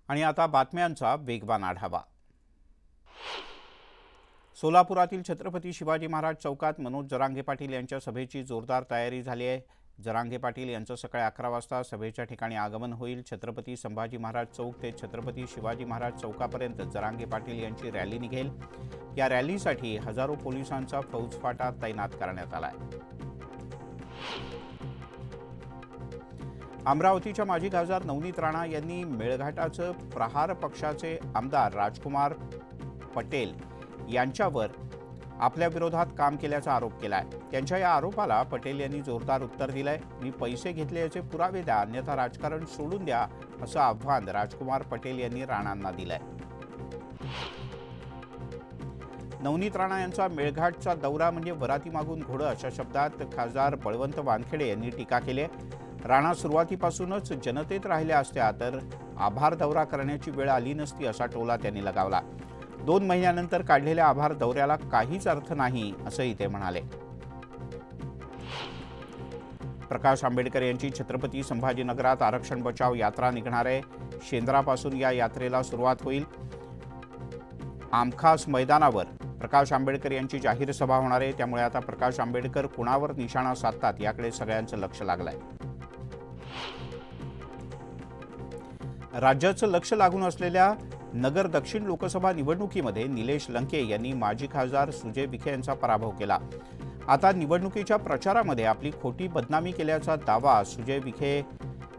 आणि आता बातम्यांचा वेगवान आढावा। सोलापुरातील छत्रपती शिवाजी महाराज चौकात मनोज जरांगे पाटील यांच्या सभेची जोरदार तयारी झाली आहे। जरांगे पाटील यांचं सकाळी 11 वाजता सभेच्या ठिकाणी आगमन होईल। छत्रपती संभाजी महाराज चौक ते छत्रपती शिवाजी महाराज चौकापर्यंत जरांगे पाटील यांची रॅली निघेल। या रॅलीसाठी हजारो पोलिसांचा फौजफाटा तैनात करण्यात आला आहे। अमरावतीच्या माजी खासदार नवनीत राणा यांनी मेळघाटाचे प्रहार पक्षाचे आमदार राजकुमार पटेल यांच्यावर आपल्या विरोधात काम केल्याचा आरोप केलाय। त्यांच्या या आरोपाला पटेल यांनी जोरदार उत्तर दिलंय। मी पैसे घेतल्याचे पुरावे द्या, अन्यथा राजकारण सोडून द्या, असं आव्हान राजकुमार पटेल यांनी राणांना दिलंय। नवनीत राणा यांचा मेळघाटचा दौरा म्हणजे वराती मागून घोडं, अशा शब्दात खासदार बळवंत वानखेडे यांनी टीका केली। राणा सुरुवातीपासूनच जनतेत राहिल्या असत्या तर आभार दौरा करण्याची वेळ आली नसती, असा टोला त्यांनी लगावला। 2 महिन्यानंतर काढलेल्या आभार दौऱ्याला काहीच अर्थ नाही, असंही ते म्हणाले। प्रकाश आंबेडकर यांची छत्रपती संभाजीनगरात आरक्षण बचाव यात्रा निघणार आहे। शेंद्रापासून या यात्रेला सुरुवात होईल। आमखास मैदानावर प्रकाश आंबेडकर यांची जाहीर सभा होणार आहे। त्यामुळे आता प्रकाश आंबेडकर कुणावर निशाणा साधतात याकडे सगळ्यांचं लक्ष लागलंय। राज्याचं लक्ष लागून असलेल्या नगर दक्षिण लोकसभा निवडणुकीमध्ये निलेश लंके यांनी माजी खासदार सुजय विखे यांचा पराभव केला। आता निवडणुकीच्या प्रचारामध्ये आपली खोटी बदनामी केल्याचा दावा सुजय विखे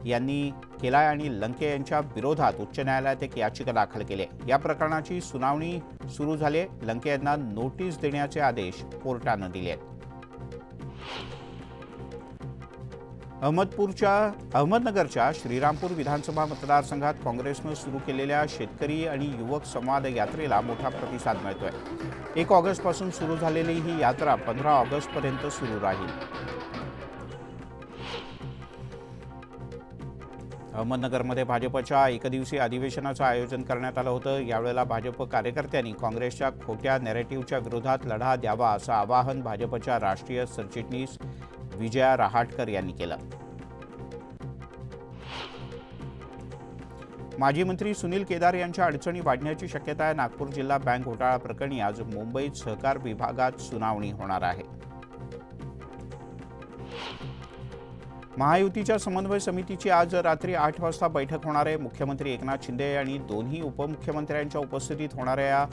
यांनी केलाय आणि लंके यांच्या विरोधात उच्च न्यायालयात एक याचिका दाखल केली आहे। या प्रकरणाची सुनावणी सुरू झाली आहे। लंके यांना नोटीस देण्याचे आदेश कोर्टाने दिले आहेत। अहमदनगरच्या श्रीरामपूर विधानसभा मतदारसंघात काँग्रेसने सुरू केलेल्या शेतकरी आणि युवक संवाद यात्रेला मोठा प्रतिसाद मिळतोय। 1 ऑगस्टपासून सुरू झालेली ही यात्रा 15 ऑगस्टपर्यंत सुरू राहील। अहमदनगरमध्ये भाजपच्या एकदिवसीय अधिवेशनाचं आयोजन करण्यात आलं होतं। यावेळेला भाजप कार्यकर्त्यांनी काँग्रेसच्या खोट्या नॅरेटिव्हच्या विरोधात लढा द्यावा, असं आवाहन भाजपच्या राष्ट्रीय सरचिटणीस विजया रहाटकर यांनी केलं। माजी मंत्री सुनील केदार यांच्या अडचणी वाढण्याची शक्यता आहे। नागपूर जिल्हा बँक घोटाळा प्रकरणी आज मुंबईत सहकार विभागात सुनावणी होणार आहे। महायुतीच्या समन्वय समितीची आज रात्री 8 वाजता बैठक होणार आहे। मुख्यमंत्री एकनाथ शिंदे आणि दोन्ही उपमुख्यमंत्र्यांच्या उपस्थितीत होणाऱ्या या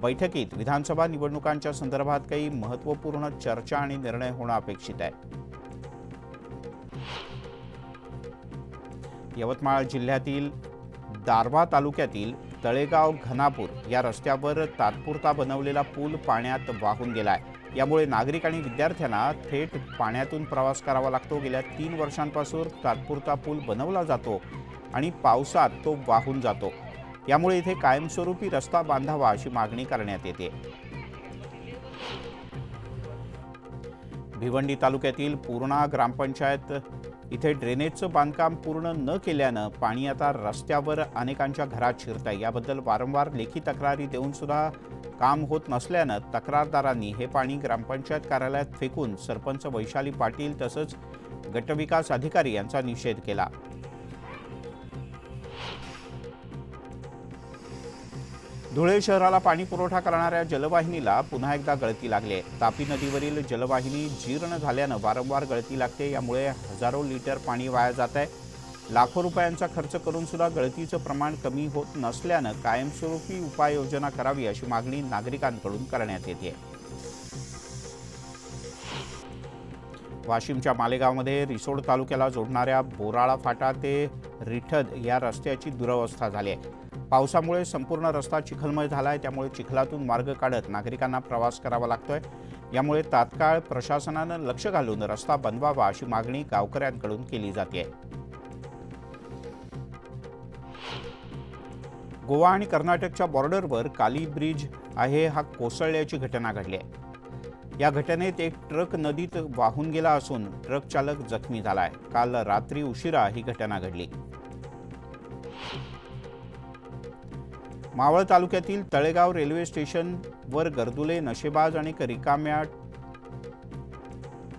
बैठकीत विधानसभा निवडणुकांच्या संदर्भात काही महत्त्वपूर्ण चर्चा आणि निर्णय होणं अपेक्षित आहे। यवतमाळ जिल्ह्यातील दारव्हा तालुक्यातील तळेगाव घनापूर या रस्त्यावर तात्पुरता बनवलेला पूल पाण्यात वाहून गेलाय। यामुळे नागरिक आणि विद्यार्थ्यांना थेट पाण्यातून प्रवास करावा लागतो। गेल्या 3 वर्षांपासून तात्पुरता पूल बनवला जातो आणि पावसात तो वाहून जातो। यामुळे इथे कायमस्वरूपी रस्ता बांधावा अशी मागणी करण्यात येते। भिवंडी तालुक्यातील पूर्णा ग्रामपंचायत इथे ड्रेनेजचं बांधकाम पूर्ण न केल्यानं पाणी आता रस्त्यावर अनेकांच्या घरात शिरतंय। याबद्दल वारंवार लेखी तक्रारी देऊन सुद्धा काम होत नसल्यानं तक्रारदारांनी हे पाणी ग्रामपंचायत कार्यालयात फेकून सरपंच वैशाली पाटील तसंच गटविकास अधिकारी यांचा निषेध केला। धुळे शहराला पाणी पुरवठा करणाऱ्या जलवाहिनीला पुन्हा एकदा गळती लागली आहे। तापी नदीवरील जलवाहिनी जीर्ण झाल्यानं वारंवार गळती लागते। यामुळे हजारो लिटर पाणी वाया जात आहे। लाखो रुपयांचा खर्च करून सुद्धा गळतीचं प्रमाण कमी होत नसल्यानं कायमस्वरूपी उपाययोजना करावी अशी मागणी नागरिकांकडून करण्यात येते। वाशिमच्या मालेगावमध्ये रिसोड तालुक्याला जोडणाऱ्या बोराळा फाटा ते रिठद या रस्त्याची दुरवस्था झाली आहे। पावसामुळे संपूर्ण रस्ता चिखलमय झालाय। त्यामुळे चिखलातून मार्ग काढत नागरिकांना प्रवास करावा लागतोय। यामुळे तात्काळ प्रशासनानं लक्ष घालून रस्ता बनवावा अशी मागणी गावकऱ्यांकडून केली जाते। गोवा आणि कर्नाटकच्या बॉर्डरवर काली ब्रिज आहे हा कोसळल्याची घटना घडली आहे। या घटनेत एक ट्रक नदीत वाहून गेला असून ट्रक चालक जखमी झालाय। काल रात्री उशिरा ही घटना घडली। मावळ तालुक्यातील तळेगाव रेल्वे स्टेशनवर गर्दुले नशेबाज आणि रिकाम्या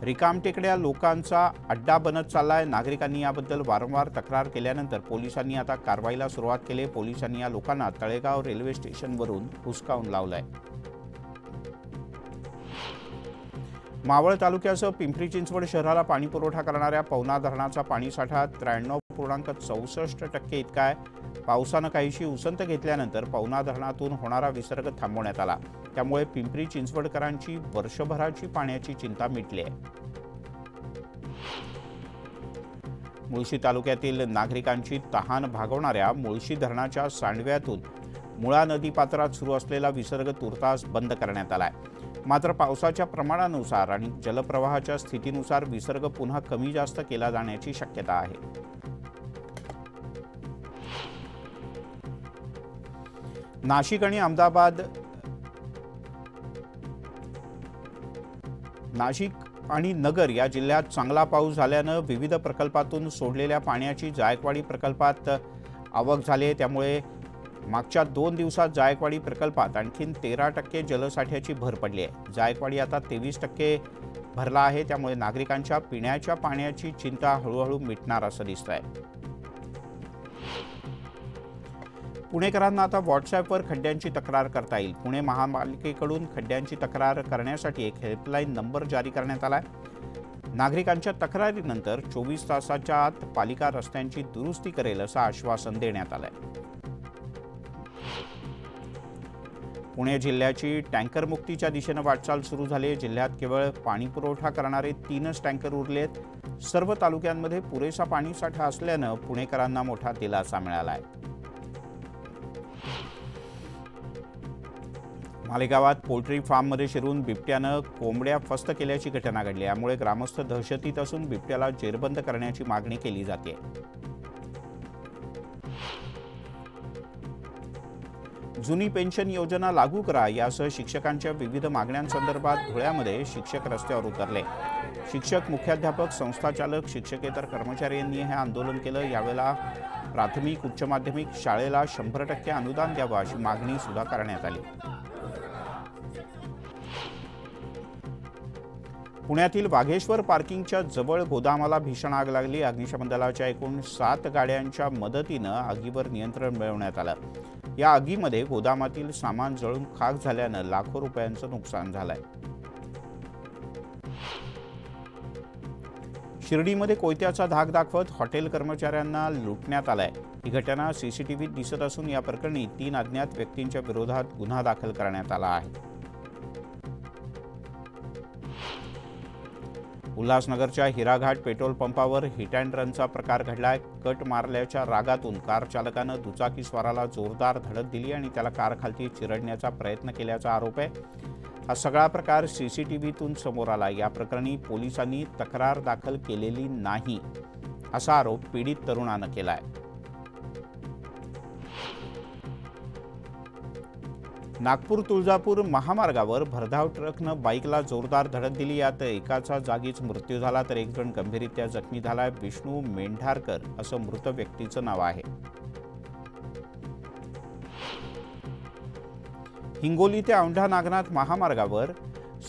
रिकामटेकड्या लोकांचा अड्डा बनत चाललाय. नागरिकांनी याबद्दल वारंवार तक्रार केल्यानंतर पोलिसांनी आता कारवाईला सुरुवात केली. पोलिसांनी या लोकांना तळेगाव रेल्वे स्टेशनवरून हुसकावून लावलंय. मावळ तालुक्यासह पिंपरी चिंचवड शहराला पाणी पुरवठा करणाऱ्या पवना धरणाचा पाणीसाठा 93.64% इतका आहे. पावसानं काहीशी उसंत घेतल्यानंतर पवना धरणातून होणारा विसर्ग थांबवण्यात आला. त्यामुळे पिंपरी चिंचवडकरांची वर्षभराची पाण्याची चिंता मिटली आहे. मुळशी तालुक्यातील नागरिकांची तहान भागवणाऱ्या मुळशी धरणाच्या सांडव्यातून मुळा नदी पात्रात सुरू असलेला विसर्ग तुर्तास बंद करण्यात आलाय. मात्र पावसाच्या प्रमाणानुसार आणि जलप्रवाहाच्या स्थितीनुसार विसर्ग पुन्हा कमी जास्त केला जाण्याची शक्यता आहे. नाशिक आणि नगर या जिल्ह्यात चांगला पाऊस झाल्यानं विविध प्रकल्पातून सोडलेल्या पाण्याची जायकवाडी प्रकल्पात आवक झाली आहे. त्यामुळे मागच्या 2 दिवसात जायकवाडी प्रकल्पात आणखीन 13% जलसाठ्याची भर पडली आहे. जायकवाडी आता 23% भरला आहे. त्यामुळे नागरिकांच्या पिण्याच्या पाण्याची चिंता हळूहळू मिटणार असं दिसतंय. पुणेकरांना आता व्हॉट्सॲपवर खड्ड्यांची तक्रार करता येईल. पुणे महापालिकेकडून खड्ड्यांची तक्रार करण्यासाठी एक हेल्पलाईन नंबर जारी करण्यात आलाय. नागरिकांच्या तक्रारीनंतर 24 तासाच्या आत पालिका रस्त्यांची दुरुस्ती करेल असं आश्वासन देण्यात आलंय. पुणे जिल्ह्याची टँकर मुक्तीच्या दिशेनं वाटचाल सुरू झाली. जिल्ह्यात केवळ पाणी पुरवठा करणारे 3च टँकर उरलेत. सर्व तालुक्यांमध्ये पुरेसा पाणीसाठा असल्यानं पुणेकरांना मोठा दिलासा मिळाला आहे. मालेगावात पोल्ट्री फार्ममध्ये शिरून बिबट्यानं कोंबड्या फस्त केल्याची घटना घडली. यामुळे ग्रामस्थ दहशतीत असून बिबट्याला जेरबंद करण्याची मागणी केली जाते. जुनी पेन्शन योजना लागू करा यासह शिक्षकांच्या विविध मागण्यांसंदर्भात धुळ्यामध्ये शिक्षक रस्त्यावर उतरले. शिक्षक, मुख्याध्यापक, संस्थाचालक, शिक्षकेतर कर्मचारी यांनी हे आंदोलन केलं. यावेळेला प्राथमिक, उच्च माध्यमिक शाळेला 100% अनुदान द्यावं अशी मागणी सुद्धा करण्यात आली. पुण्यातील वाघेश्वर पार्किंगच्या जवळ गोदामाला भीषण आग लागली. अग्निशमन दलाच्या एकूण 7 गाड्यांच्या मदतीनं आगीवर नियंत्रण मिळवण्यात आलं. या आगीमध्ये गोदामातील सामान जळून खाक झाल्यानं लाखो रुपयांचं नुकसान झालंय. शिर्डीमध्ये कोयत्याचा धाक दाखवत हॉटेल कर्मचाऱ्यांना लुटण्यात आलाय. ही घटना सीसीटीव्हीत दिसत असून या प्रकरणी 3 अज्ञात व्यक्तींच्या विरोधात गुन्हा दाखल करण्यात आला आहे. उल्हासनगरच्या हिराघाट पेट्रोल पंपावर हिट अँड रनचा प्रकार घडलाय. कट मारल्याच्या रागातून कार चालकानं दुचाकीस्वाराला जोरदार धडक दिली आणि त्याला कारखालती चिरडण्याचा प्रयत्न केल्याचा आरोप आहे. हा सगळा प्रकार सीसीटीव्हीतून समोर आला. या प्रकरणी पोलिसांनी तक्रार दाखल केलेली नाही असा आरोप पीडित तरुणानं केलाय. नागपूर तुळजापूर महामार्गावर भरधाव ट्रकनं बाईकला जोरदार धडक दिली. यात एकाचा जागीच मृत्यू झाला तर एक जण गंभीररीत्या जखमी झालाय. विष्णू मेंढारकर असं मृत व्यक्तीचं नाव आहे. हिंगोली ते औंढा नागनाथ महामार्गावर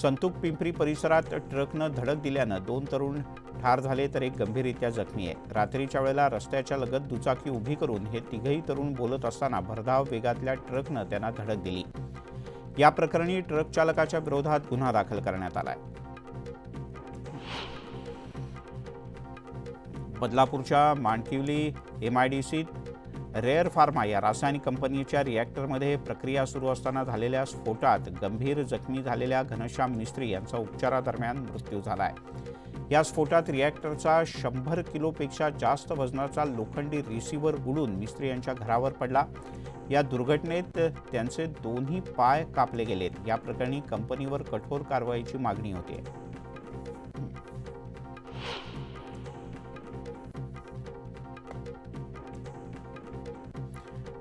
संतूक पिंपरी परिसरात ट्रकनं धडक दिल्यानं 2 तरुण ठार झाले तर एक गंभीररीत्या जखमी आहे. रात्रीच्या वेळेला रस्त्याच्या लगत दुचाकी उभी करून हे तिघही तरुण बोलत असताना भरधाव वेगातल्या ट्रकनं त्यांना धडक दिली. या प्रकरणी ट्रक चालकाच्या विरोधात गुन्हा दाखल करण्यात आलाय. बदलापूरच्या मांडकिवली MIDCत रेअर फार्मा या रासायनिक कंपनीच्या रिॲक्टरमध्ये प्रक्रिया सुरू असताना झालेल्या स्फोटात गंभीर जखमी झालेल्या घनश्याम मिस्त्री यांचा उपचारादरम्यान मृत्यू झाला आहे. या स्फोटात रिॲक्टरचा 100 किलोपेक्षा जास्त वजनाचा लोखंडी रिसिव्हर उडून मिस्त्री यांच्या घरावर पडला. या दुर्घटनेत त्यांचे 2ही पाय कापले गेलेत. या प्रकरणी कंपनीवर कठोर कारवाईची मागणी होते.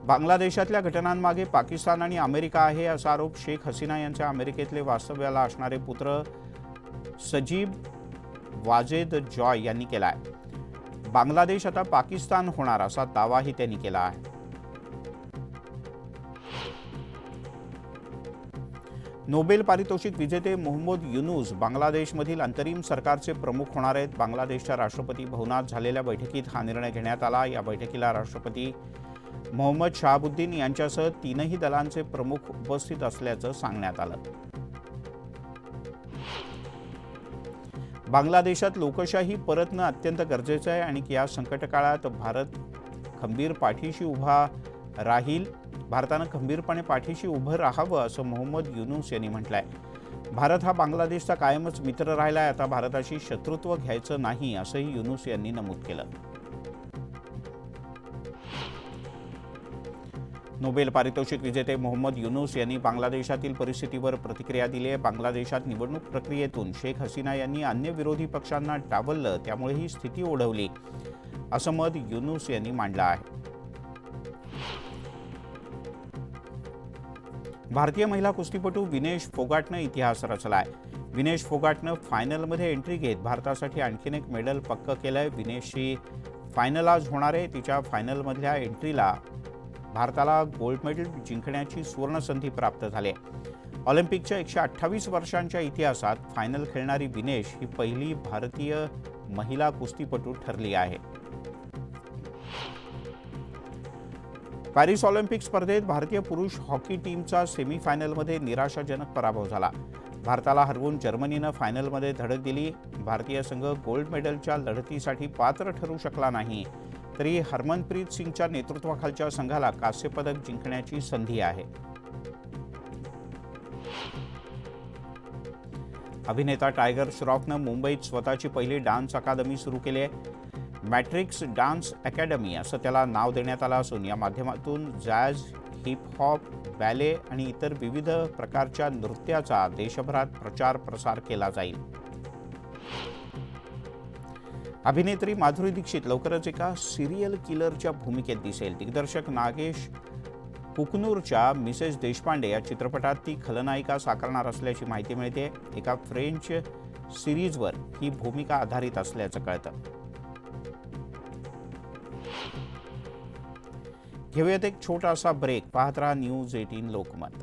बांगलादेशातल्या घटनांमागे पाकिस्तान आणि अमेरिका आहे असा आरोप शेख हसीना यांच्या अमेरिकेतले वास्तव्याला असणारे पुत्र सजीब वाजेद जॉय यांनी केला आहे. बांगलादेश आता पाकिस्तान होणार असा दावाही त्यांनी केला आहे. नोबेल पारितोषिक विजेते मोहम्मद युनूस बांगलादेशमधील अंतरिम सरकारचे प्रमुख होणार आहेत. बांगलादेशच्या राष्ट्रपती भवनात झालेल्या बैठकीत हा निर्णय घेण्यात आला. या बैठकीला राष्ट्रपती मोहम्मद शहाबुद्दीन यांच्यासह तीनही दलांचे प्रमुख उपस्थित असल्याचं सांगण्यात आलं. बांगलादेशात लोकशाही परतणं अत्यंत गरजेचं आहे आणि या संकट काळात भारतानं खंबीरपणे पाठीशी उभं राहावं असं मोहम्मद युनूस यांनी म्हटलंय. भारत हा बांगलादेशचा कायमच मित्र राहिलाय. आता भारताशी शत्रुत्व घ्यायचं नाही असंही युनूस यांनी नमूद केलं. नोबेल पारितोषिक विजेते मोहम्मद युनूस यांनी बांगलादेशातील परिस्थितीवर प्रतिक्रिया दिली आहे. बांगलादेशात निवडणूक प्रक्रियेतून शेख हसीना यांनी अन्य विरोधी पक्षांना डावललं, त्यामुळे ही स्थिती ओढवली असं मत युनूस यांनी मांडलं आहे. भारतीय महिला कुस्तीपटू विनेश फोगाटनं इतिहास रचलाय. विनेश फोगाटनं फायनलमध्ये एंट्री घेत भारतासाठी आणखीन एक मेडल पक्क केलंय. विनेशची फायनल आज होणार आहे. तिच्या फायनलमधल्या एंट्रीला भारताला गोल्ड मेडल जिंकण्याची सुवर्ण संधी प्राप्त झाली. ऑलिम्पिकच्या 128 वर्षांच्या इतिहासात फायनल खेळणारी विनेश ही पहिली भारतीय महिला कुस्तीपटू ठरली आहे. पॅरिस ऑलिम्पिक स्पर्धेत भारतीय पुरुष हॉकी टीमचा सेमीफायनलमध्ये निराशाजनक पराभव झाला. भारताला हरवून जर्मनीनं फायनलमध्ये धडक दिली. भारतीय संघ गोल्ड मेडलच्या लढतीसाठी पात्र ठरू शकला नाही, तरी हरमनप्रीत सिंगच्या नेतृत्वाखालच्या संघाला कांस्य पदक जिंकण्याची संधी आहे. अभिनेता टायगर श्रॉफनं मुंबईत स्वतःची पहिली डान्स अकादमी सुरू केली आहे. मॅट्रिक्स डान्स अकॅडमी असं त्याला नाव देण्यात आलं असून या माध्यमातून जॅझ, हिप हॉप, बॅले आणि इतर विविध प्रकारच्या नृत्याचा देशभरात प्रचार प्रसार केला जाईल. अभिनेत्री माधुरी दीक्षित लवकरच एका सिरियल किलरच्या भूमिकेत दिसेल. दिग्दर्शक नागेश कुकनूरच्या मिसेस देशपांडे या चित्रपटात ती खलनायिका साकारणार असल्याची माहिती मिळते. एका फ्रेंच सिरीजवर ही भूमिका आधारित असल्याचं कळतं. घेऊयात एक छोटासा ब्रेक. पाहत रहा न्यूज 18 लोकमत.